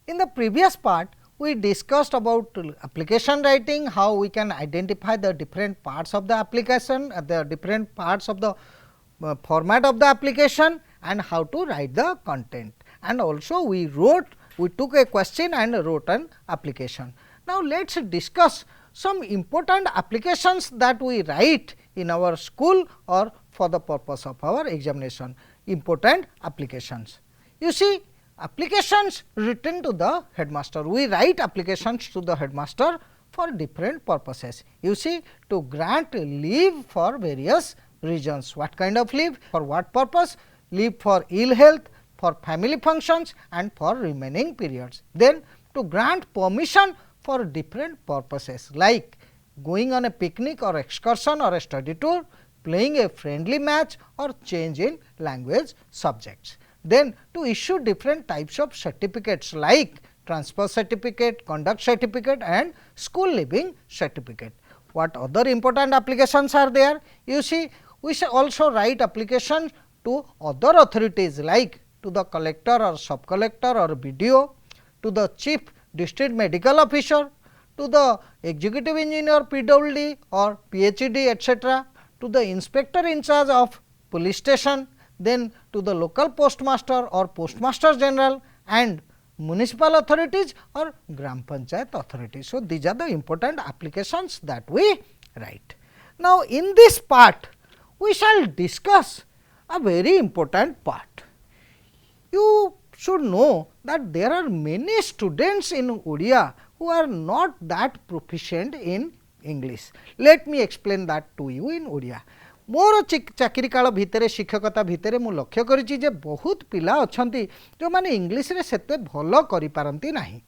In the previous part, we discussed about application writing, how we can identify the different parts of the application, the different parts of the format of the application, and how to write the content. And also we took a question and wrote an application. Now let us discuss some important applications that we write in our school or for the purpose of our examination. Important applications. You see, applications written to the headmaster. We write applications to the headmaster for different purposes. You see, to grant leave for various reasons. What kind of leave? For what purpose? Leave for ill health, for family functions, and for remaining periods. Then to grant permission for different purposes like going on a picnic or excursion or a study tour, playing a friendly match, or change in language subjects. Then to issue different types of certificates like transfer certificate, conduct certificate, and school leaving certificate. What other important applications are there? You see, we shall also write applications to other authorities like to the collector or sub collector or BDO, to the chief district medical officer, to the executive engineer PWD or PhD etc., to the inspector in charge of police station, then to the local postmaster or postmaster general, and municipal authorities or gram panchayat authorities. So, these are the important applications that we write. Now, in this part we shall discuss a very important part. You should know that there are many students in Odia who are not that proficient in English. Let me explain that to you in Odia. मोर चाकरी काल भितर शिक्षकता भितर मु लक्ष्य करिछि जे बहुत पिला अछंती जो माने इंग्लिश रे सेते भलो करि पारंती नाही।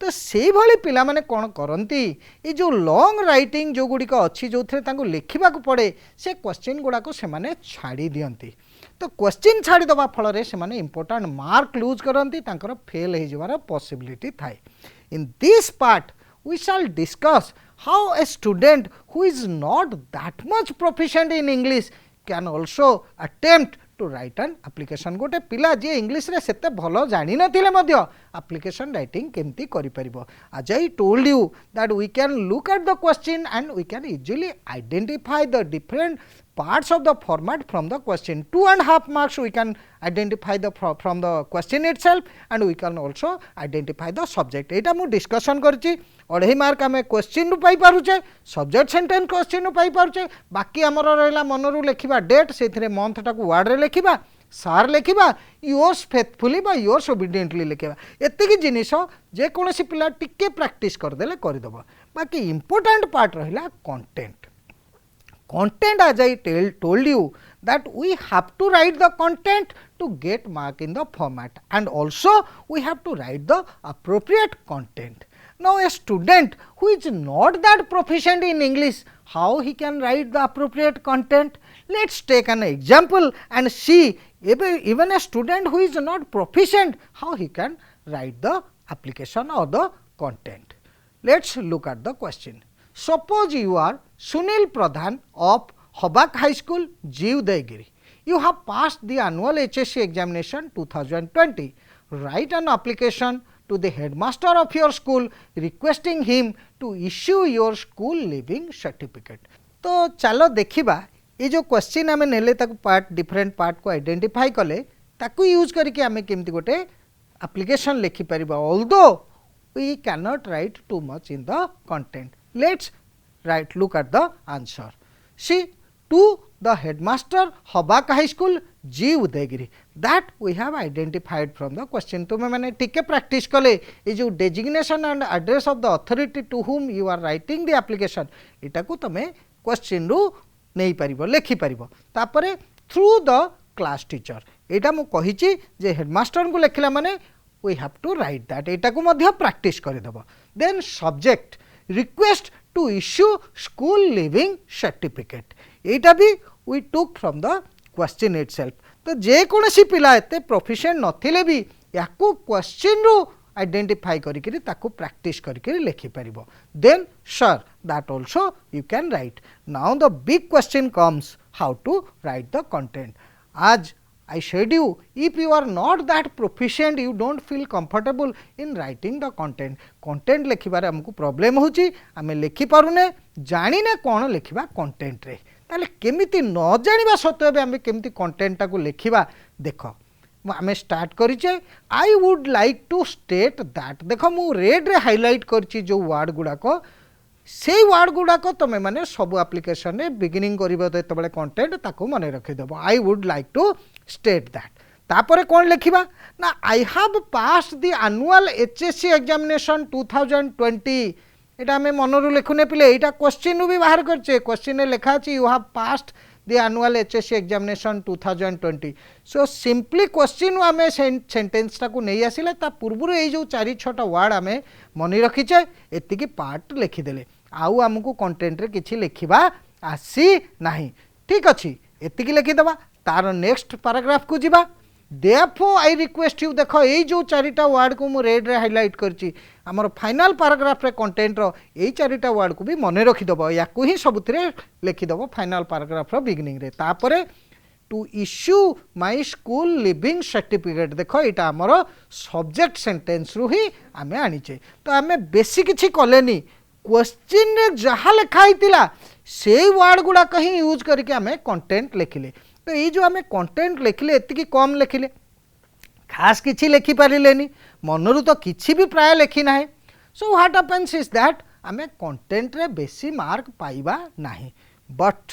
तो सेही भली पिला माने कोन करंती ए जो लॉन्ग राइटिंग जो गुडी को अछि जो थरे तांको लिखिबा को पड़े से क्वेश्चन गुडा को से माने छाडी दियंती। तो क्वेश्चन छाडी दबा फल रे से माने इंपोर्टेंट मार्क लूज करंती तांकर फेल हे जवार पॉसिबिलिटी थाए। In this part we shall discuss how a student who is not that much proficient in English can also attempt to write an application. गोटे पिला जे इंग्लिश रे सेते भलो जानि नथिले मध्य application writing केमती करि परिबो. As I told you that we can look at the question and we can easily identify the different parts of the format from the question. 2.5 marks we can identify the from the question itself and we can also identify the subject. एटा मु discussion करछि 2.5 mark आमे question रु पाई पारुचे, subject sentence question रु पाई पारुचे, बाकी हमर रहला मनरु लेखिबा date सेथिरे month टाकू word रे लेखिबा, सार लेखिबा, योर्स फेथफुली बा योर्स ओबीडिएंटली लेखिबा। एतिकी जिनिस जे कोनोसी पिला टिके प्रैक्टिस कर देले करि दबो। बाकी इंपोर्टेंट पार्ट रहला content. Content, as I told you that we have to write the content to get mark in the format and also we have to write the appropriate content. Now, a student who is not that proficient in English, how he can write the appropriate content? Let us take an example and see even a student who is not proficient, how he can write the application or the content. Let us look at the question. Suppose you are Sunil Pradhan of Habak High School, Jeevdegiri. You have passed the annual HSC examination 2020. Write an application to the headmaster of your school requesting him to issue your school leaving certificate. तो चलो देखिबा ये जो question आमे नेले ताको part different part को identify कले ताको यूज करके आमे केमती गोटे एप्लिकेशन लिखि परिबा. Although we cannot write too much in the content. Let's look at the answer. See, to the headmaster Habak High School, Jeevdegiri, that we have identified from the question. तुमे माने टिके practice कले ये जो designation and address of the authority to whom you are writing the application एटा को तमे question रु नै परिबो लेखि परिबो. तापरे थ्रू द क्लास टीचर एटा मु कहिची जे हेडमास्टर को लेखिला माने we have to write that. एटा को मध्य प्रैक्टिस करि दबो. Then subject request to issue school leaving certificate. एटा भी we took from the question itself. तो जे कोनसी पिला एते प्रोफिशिएंट नथिले भी याकू क्वेश्चन रु आइडेंटिफाई करिकरी ताकू प्रैक्टिस करिकरी लेखि परिबो. Then sir, that also you can write. Now the big question comes how to write the content. आज I said you, if you are not that proficient, you don't feel comfortable in writing the content. Content लिखिबारे हमको problem होची, आमे लिखि पारुने, जानिने कोन लिखिबा content रे. ताले केमिति न जानिबा सत्वे बे आमे केमिति कंटेंट टाको लिखिबा देखो. आमे स्टार्ट करिचे. I would like to state that. देखो मु रेड रे हाइलाइट करची जो वर्ड गुडा को से वर्ड गुड़ाक तुम मैंने सब एप्लिकेशन रे बिगिनिंग कर कंटेंट ताको मन रखीदेव. I would like to state that. तापर कौन लिखा ना I have pass the annual HSC examination 2020. यहाँ आम मनरू लिखुने पिले यहाँ क्वेश्चन भी बाहर करचे. क्वेश्चन लिखा you have passed the annual HSC examination 2020. So simply question आम सेंटेंस टाक नहीं आसिले ता पूर्व ये जो 4-6 वर्ड आम मन रखीचे एतिकी पार्ट लिखिदेले. आउ आमको कंटेंट रे किछि लिखिबा आसी नाही. ठीक अच्छी एतिकी लिखिदेबा. तार नेक्स्ट पैराग्राफ को जीवा. Therefore I request you. देखो ये जो 4टा वर्ड को मु रेड रे हाइलाइट करची आमर फाइनल पैराग्राफ रे कंटेंट रो ये 4टा वर्ड को भी मन रखिदेव. या ही सबुथिरे लिखिदेव फाइनल पैराग्राफ रो बिगिनिंग रे. तापरे to issue my school leaving certificate. देखो यहाँ आमर सब्जेक्ट सेंटेंस रु ही आमे आनीचे. तो आमे बेसी किछि कलेनी. क्वेश्चन रे जहाँ लिखाई से वर्ड गुड़ा कहीं यूज करके आमे कंटेंट लिखिले. तो ये जो आमे कंटेंट लिखिले एतिकी कम लिखिले, खास किछि लिखि पारिलेनी, मनरू तो किछि भी प्राय लिखि नाही. So what happens is that आमे कंटेंट रे बेसी मार्क पाइबा नाही. But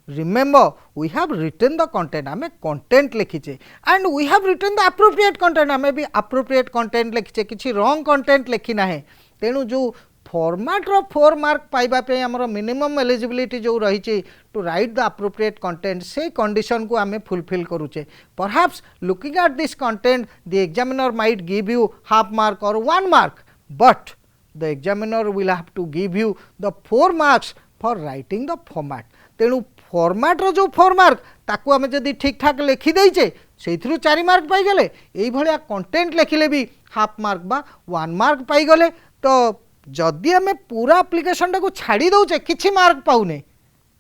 remember we have written the content. आमे कंटेंट लिखिचे and we have written the appropriate content. आमे भी एप्रोप्रिएट कंटेंट लिखिचे, किछि रॉन्ग कंटेंट लिखि नाही. तेणु जो फॉर्मेट रो 4 मार्क पाइबा पे हमर मिनिमम एलिजिबिलिटी जो रही to write the appropriate content से कंडीशन को आमे फुलफिल करूचे. Perhaps looking at this content the examiner might give you half mark और 1 mark, but the examiner will have to give you the 4 marks for writing the format. तेणु format रो जो 4 mark ताकू आमे जदी ठीक ठाक लिखि देइचे सेइथरु 4 मार्क पाई गले. एई भलिया कंटेंट लिखिले भी हाफ मार्क बा 1 मार्क पाई गले. तो जदि आमे पूरा एप्लिकेशन टाको छाड़ी दौचे किछि मार्क पाउने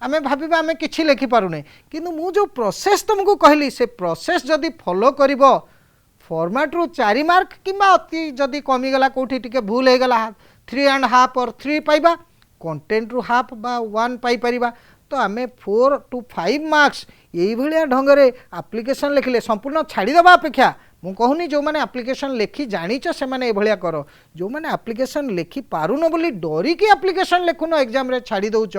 आमे भाबिबा आमे किछि लिखि पारुने. किंतु मु जो प्रोसेस तुमको कहली से प्रोसेस जदि फॉलो करिवो फॉर्मेट रु 4 मार्क किंबा अति जदि कमी गला कोठी टिके भूल हे गला 3.5 और 3 पाइबा, कंटेंट रु हाफ बा 1 पाई परिबा. तो आमे 4 to 5 मार्क्स यही भलिया ढंगरे एप्लिकेशन लिखिले संपूर्ण छाड़ी दबा अपेक्षा मु कहूनी जो मैंने एप्लिकेशन लिखि जानिच से मैंने एभलिया कर. जो मैंने एप्लिकेशन लिखि पारुन बोली डरी की एप्लिकेशन लिखुन एग्जाम रे छाड़ी दउच,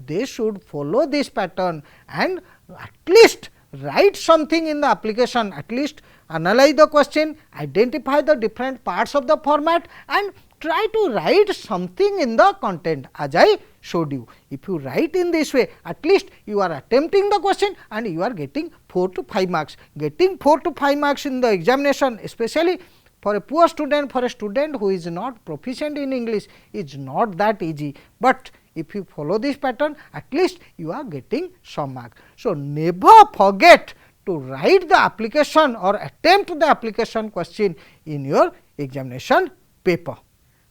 they should follow this pattern and at least write something in the application, at least analyze the question, identify the different parts of the format and try to write something in the content as I showed you. If you write in this way, at least you are attempting the question and you are getting 4 to 5 marks. Getting 4 to 5 marks in the examination, especially for a poor student, for a student who is not proficient in English, is not that easy. But if you follow this pattern, at least you are getting some mark. So never forget to write the application or attempt the application question in your examination paper.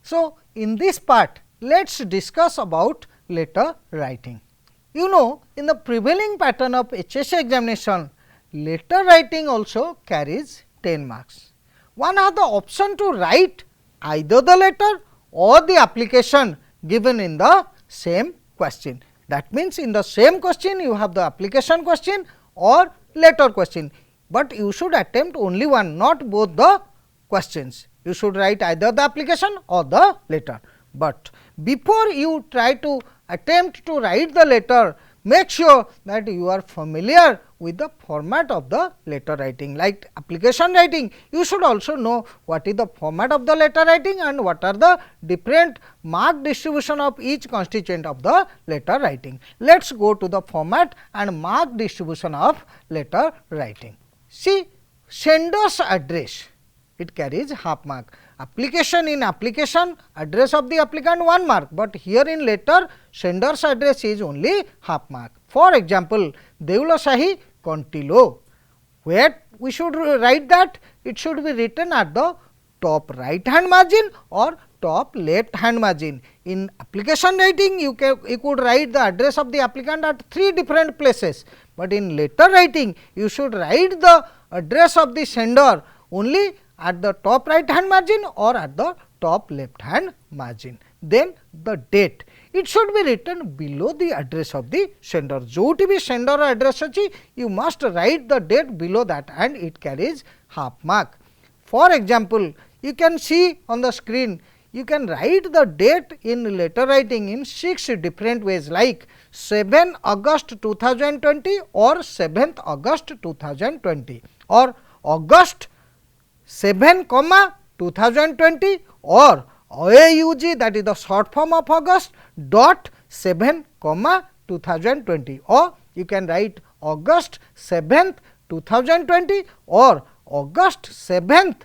So in this part, let's discuss about letter writing. You know, in the prevailing pattern of HSC examination, letter writing also carries 10 marks. One has the option to write either the letter or the application given in the same question. That means in the same question you have the application question or letter question, but you should attempt only one, not both the questions. You should write either the application or the letter. But before you try to attempt to write the letter, make sure that you are familiar with the format of the letter writing. Like application writing, you should also know what is the format of the letter writing and what are the different mark distribution of each constituent of the letter writing. Let us go to the format and mark distribution of letter writing. See, sender's address, it carries half mark. Application, in application, address of the applicant 1 mark, but here in letter sender's address is only half mark. For example, Deulasahi Contilo, where we should write that? It should be written at the top right hand margin or top left hand margin. In application writing, you could write the address of the applicant at 3 different places, but in letter writing, you should write the address of the sender only at the top right hand margin or at the top left hand margin. Then the date, it should be written below the address of the sender. Jouti bhi sender address achi, you must write the date below that and it carries half mark. For example, you can see on the screen, you can write the date in letter writing in 6 different ways, like 7 August 2020 or 7th August 2020 or August 7, 2020 or AUG, that is the short form of August, dot 7, 2020, or you can write August 7th 2020 or August 7th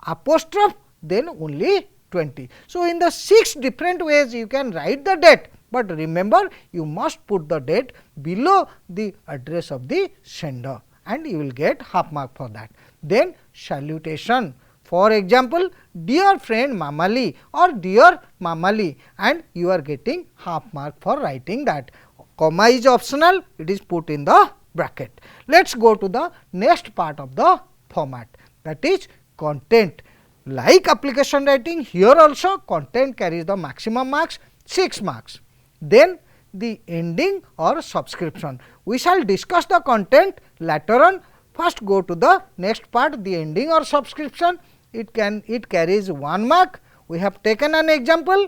apostrophe then only 20. So, in the 6 different ways you can write the date, but remember you must put the date below the address of the sender and you will get half mark for that. Then salutation, for example, dear friend Mamali or dear Mamali, and you are getting half mark for writing that. Comma is optional, it is put in the bracket. Let us go to the next part of the format, that is content. Like application writing, here also content carries the maximum marks, 6 marks. Then the ending or subscription. We shall discuss the content later on. First go to the next part, the ending or subscription. It carries 1 mark. We have taken an example,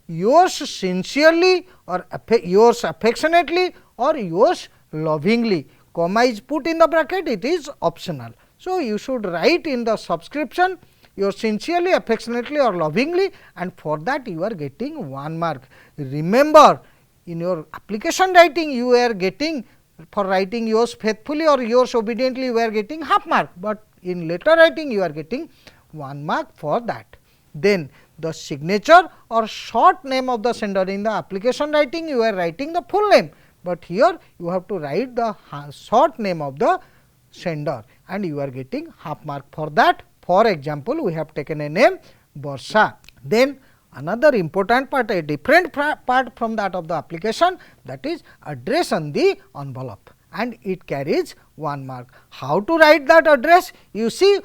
yours sincerely or yours affectionately or yours lovingly. Comma is put in the bracket, it is optional. So, you should write in the subscription yours sincerely, affectionately or lovingly, and for that you are getting 1 mark. Remember, in your application writing you are getting, for writing yours faithfully or yours obediently you are getting half mark, but in letter writing you are getting 1 mark for that. Then the signature or short name of the sender, in the application writing you are writing the full name, but here you have to write the short name of the sender and you are getting half mark for that. For example, we have taken a name Barsha. Then another important part, a different part from that of the application, that is address on the envelope, and it carries 1 mark. How to write that address? You see,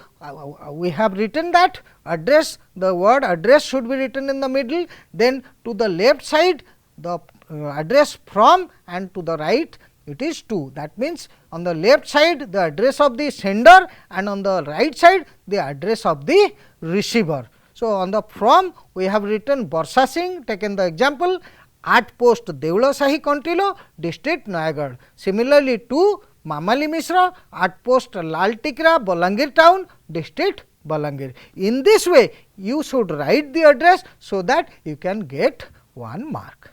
we have written that address, the word address should be written in the middle, then to the left side the address from, and to the right it is to. That means, on the left side the address of the sender and on the right side the address of the receiver. So, on the from we have written Barsha Singh, taken the example, at post Deula Sahi Contilo, district Noyagarh. Similarly, to Mamali Mishra, at post Lal Tikra, Balangir town, district Balangir. In this way you should write the address so that you can get 1 mark.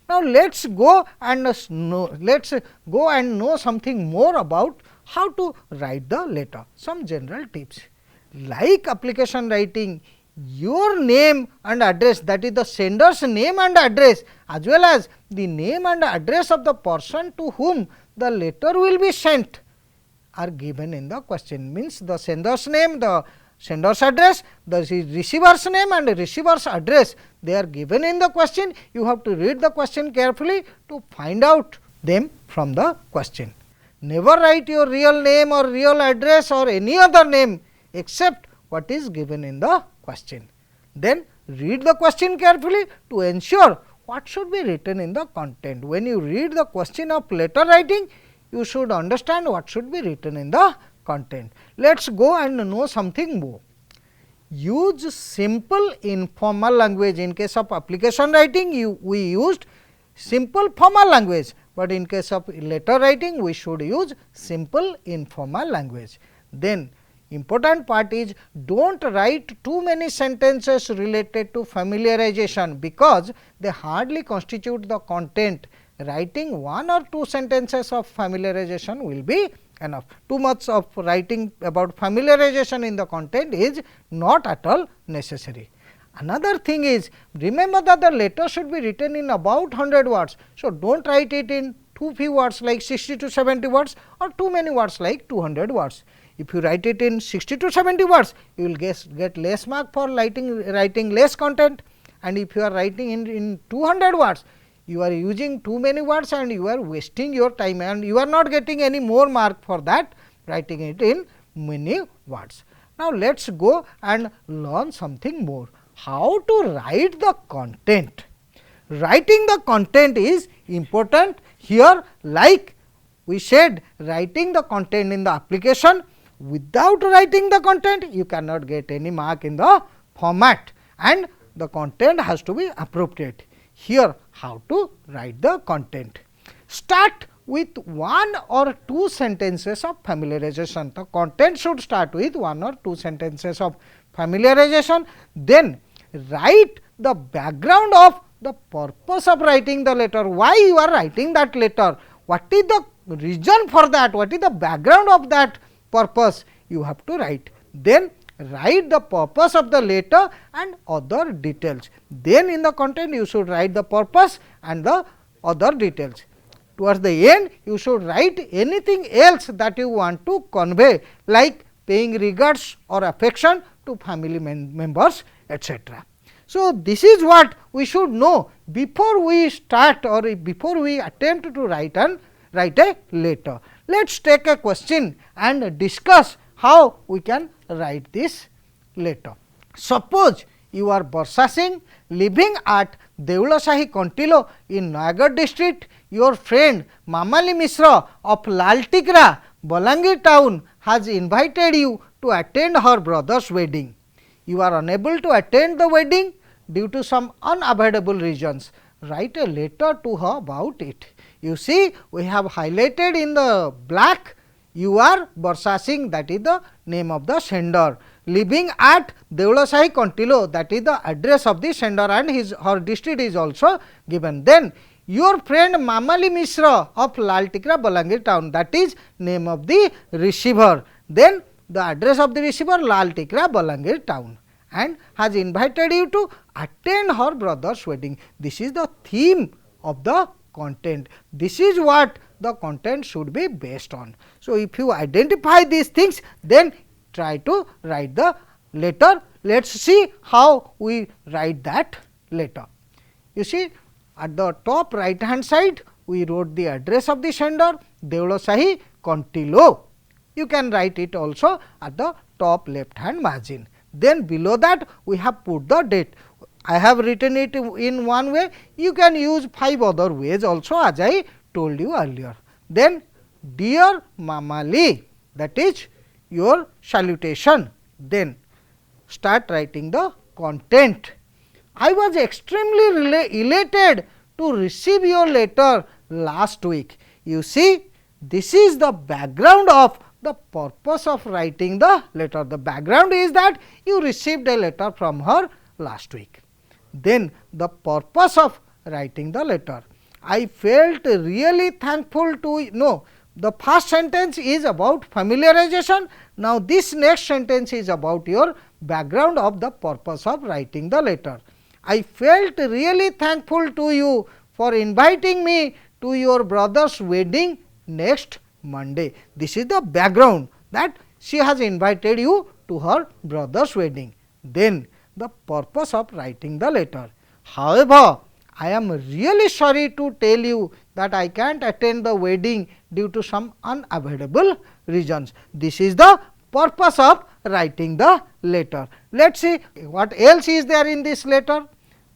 Now, let us go and know something more about how to write the letter, some general tips. Like application writing, your name and address, that is the sender's name and address, as well as the name and address of the person to whom the letter will be sent, are given in the question. Means the sender's name, the sender's address, the receiver's name and the receiver's address, they are given in the question. You have to read the question carefully to find out them from the question. Never write your real name or real address or any other name except what is given in the question. Then read the question carefully to ensure what should be written in the content. When you read the question of letter writing, you should understand what should be written in the content. Let us go and know something more. Use simple informal language. In case of application writing, we used simple formal language, but in case of letter writing we should use simple informal language. Then important part is, do not write too many sentences related to familiarization, because they hardly constitute the content. Writing 1 or 2 sentences of familiarization will be enough. Too much of writing about familiarization in the content is not at all necessary. Another thing is, remember that the letter should be written in about 100 words. So, do not write it in too few words like 60 to 70 words or too many words like 200 words. If you write it in 60 to 70 words, you will get less mark for writing less content, and if you are writing in 200 words, you are using too many words and you are wasting your time and you are not getting any more mark for that, writing it in many words. Now, let us go and learn something more. How to write the content? Writing the content is important here, like we said, writing the content in the application. Without writing the content, you cannot get any mark in the format, and the content has to be appropriate. Here, how to write the content? Start with 1 or 2 sentences of familiarization. The content should start with 1 or 2 sentences of familiarization. Then write the background of the purpose of writing the letter. Why you are writing that letter? What is the reason for that? What is the background of that purpose? You have to write. Then write the purpose of the letter and other details. Then in the content you should write the purpose and the other details. Towards the end, you should write anything else that you want to convey, like paying regards or affection to family members, etc. So, this is what we should know before we start or before we attempt to write a letter. Let us take a question and discuss how we can write this letter. Suppose you are Barsha Singh, living at Deulasahi Contilo in Noyagarh district. Your friend Mamali Mishra of Laltikra, Balangir town has invited you to attend her brother's wedding. You are unable to attend the wedding due to some unavoidable reasons. Write a letter to her about it. You see, we have highlighted in the black, you are Barsha Singh, that is the name of the sender. Living at Deulasahi Contilo, that is the address of the sender, and her district is also given. Then your friend Mamali Mishra of Laltikra, Balangir town, that is name of the receiver. Then the address of the receiver, Laltikra, Balangir town, and has invited you to attend her brother's wedding. This is the theme of the content. This is what the content should be based on. So, if you identify these things, then try to write the letter. Let us see how we write that letter. You see, at the top right hand side, we wrote the address of the sender, Deulasahi Contilo. You can write it also at the top left hand margin. Then below that, we have put the date. I have written it in one way. You can use 5 other ways also, as I told you earlier. Then, dear Mamali, that is your salutation. Then start writing the content. I was extremely elated to receive your letter last week. You see, this is the background of the purpose of writing the letter. The background is that you received a letter from her last week. Then the purpose of writing the letter. I felt really thankful to know. The first sentence is about familiarization. Now, this next sentence is about your background of the purpose of writing the letter. I felt really thankful to you for inviting me to your brother's wedding next Monday. This is the background, that she has invited you to her brother's wedding. Then the purpose of writing the letter. However, I am really sorry to tell you that I can't attend the wedding due to some unavoidable reasons. This is the purpose of writing the letter. Let us see what else is there in this letter.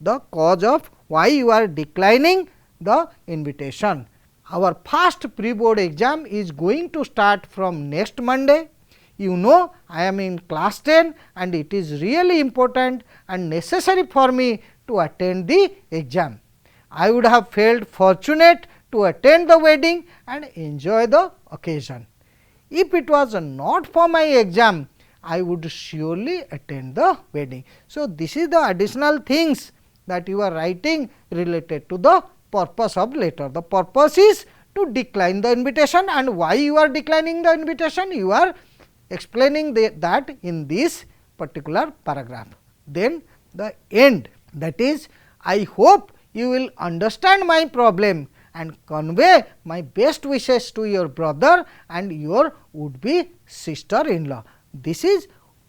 The cause of why you are declining the invitation. Our first pre-board exam is going to start from next Monday. You know, I am in class 10 and it is really important and necessary for me to attend the exam. I would have felt fortunate to attend the wedding and enjoy the occasion. If it was not for my exam, I would surely attend the wedding. So, this is the additional things that you are writing related to the purpose of letter. The purpose is to decline the invitation, and why you are declining the invitation, you are explaining that in this particular paragraph. Then the end, that is, I hope you will understand my problem and convey my best wishes to your brother and your would be sister-in-law. This is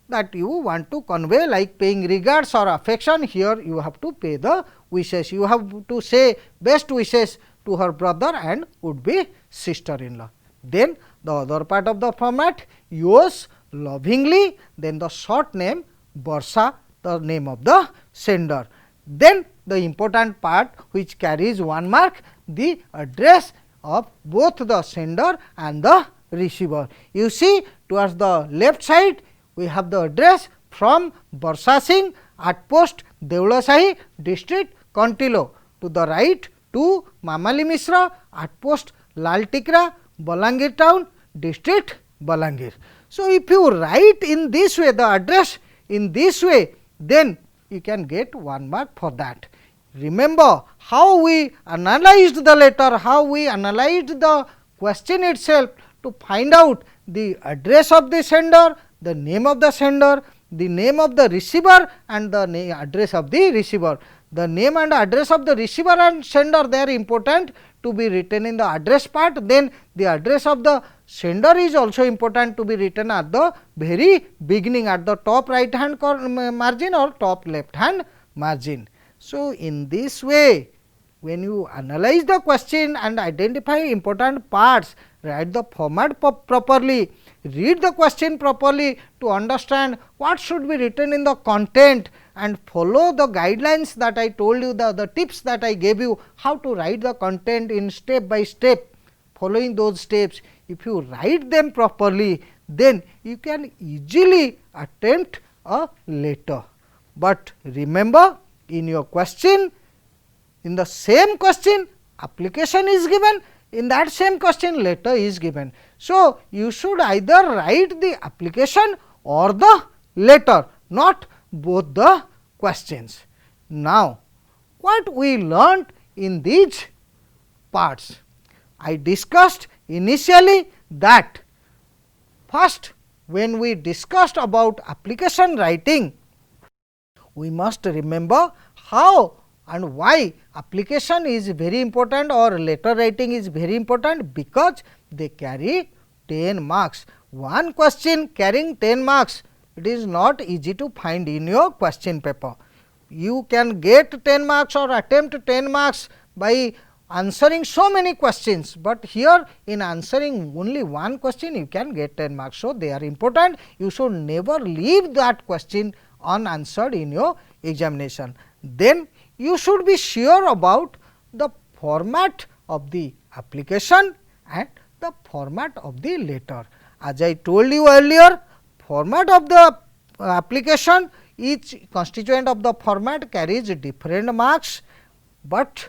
that you want to convey, like paying regards or affection. Here you have to pay the wishes, you have to say best wishes to her brother and would be sister-in-law. Then the other part of the format, yours lovingly, then the short name Barsha, the name of the sender. Then the important part which carries 1 mark, the address of both the sender and the receiver. You see towards the left side we have the address from Barsha Singh at post Deulasahi, district Kantilo. To the right to Mamali Mishra at post Lal Tikra, Balangir town, district Balangir. So, if you write in this way the address in this way, then you can get 1 mark for that. Remember how we analyzed the letter, how we analyzed the question itself to find out the address of the sender, the name of the sender, the name of the receiver and the address of the receiver. The name and address of the receiver and sender, they are important to be written in the address part, then the address of the sender is also important to be written at the very beginning, at the top right hand margin or top left hand margin. So, in this way when you analyze the question and identify important parts, write the format properly, read the question properly to understand what should be written in the content and follow the guidelines that I told you, the tips that I gave you, how to write the content in step by step. Following those steps, if you write them properly, then you can easily attempt a letter. But remember, in your question, in the same question application is given, in that same question letter is given. So, you should either write the application or the letter, not both the questions. Now, what we learnt in these parts? I discussed initially that first, when we discussed about application writing, we must remember how and why application is very important or letter writing is very important, because they carry 10 marks. One question carrying 10 marks, it is not easy to find in your question paper. You can get 10 marks or attempt 10 marks by answering so many questions, but here in answering only one question you can get 10 marks. So, they are important. You should never leave that question unanswered in your examination. Then you should be sure about the format of the application and the format of the letter. As I told you earlier, format of the application, each constituent of the format carries different marks, but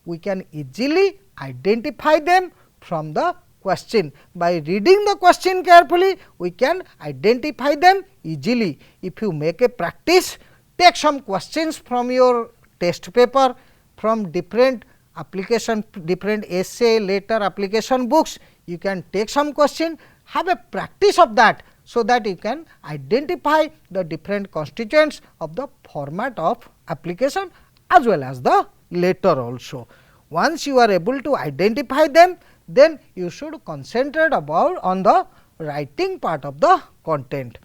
we can easily identify them from the question. By reading the question carefully, we can identify them easily. If you make a practice, take some questions from your test paper, from different application, different essay, letter, application books, you can take some question, have a practice of that, so that you can identify the different constituents of the format of application as well as the letter also. Once you are able to identify them, then you should concentrate on the writing part of the content.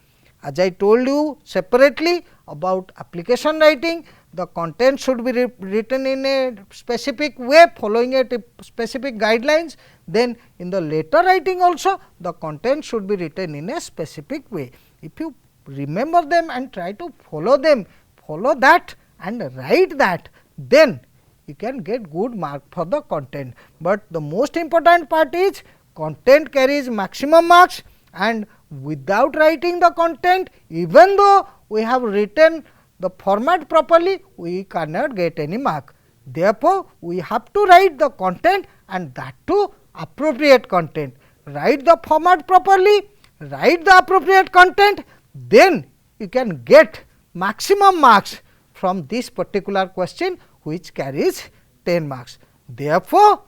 As I told you separately about application writing, the content should be written in a specific way following a specific guidelines. Then in the letter writing also, the content should be written in a specific way. If you remember them and try to follow them, follow that and write that, then you can get good mark for the content. But the most important part is content carries maximum marks, and without writing the content, even though we have written the format properly, we cannot get any mark. Therefore, we have to write the content, and that too appropriate content. Write the format properly, write the appropriate content, then you can get maximum marks from this particular question, which carries 10 marks. Therefore,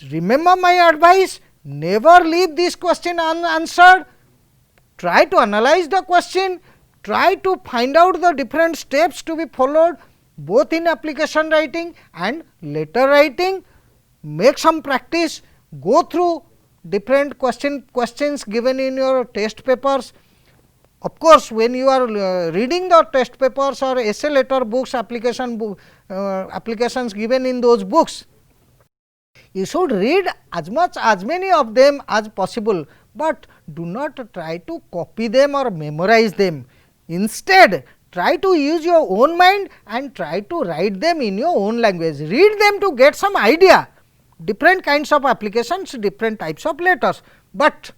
remember my advice, never leave this question unanswered. Try to analyze the question, try to find out the different steps to be followed both in application writing and letter writing. Make some practice, go through different questions given in your test papers. Of course, when you are reading the test papers or essay letter books, applications given in those books, you should read as many of them as possible, but do not try to copy them or memorize them. Instead, try to use your own mind and try to write them in your own language. Read them to get some idea, different kinds of applications, different types of letters, but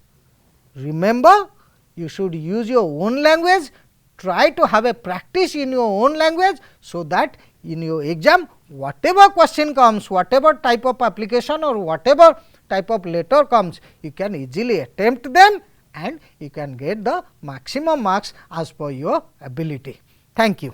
remember you should use your own language. Try to have a practice in your own language, so that in your exam whatever question comes, whatever type of application or whatever type of letter comes, you can easily attempt them and you can get the maximum marks as per your ability. Thank you.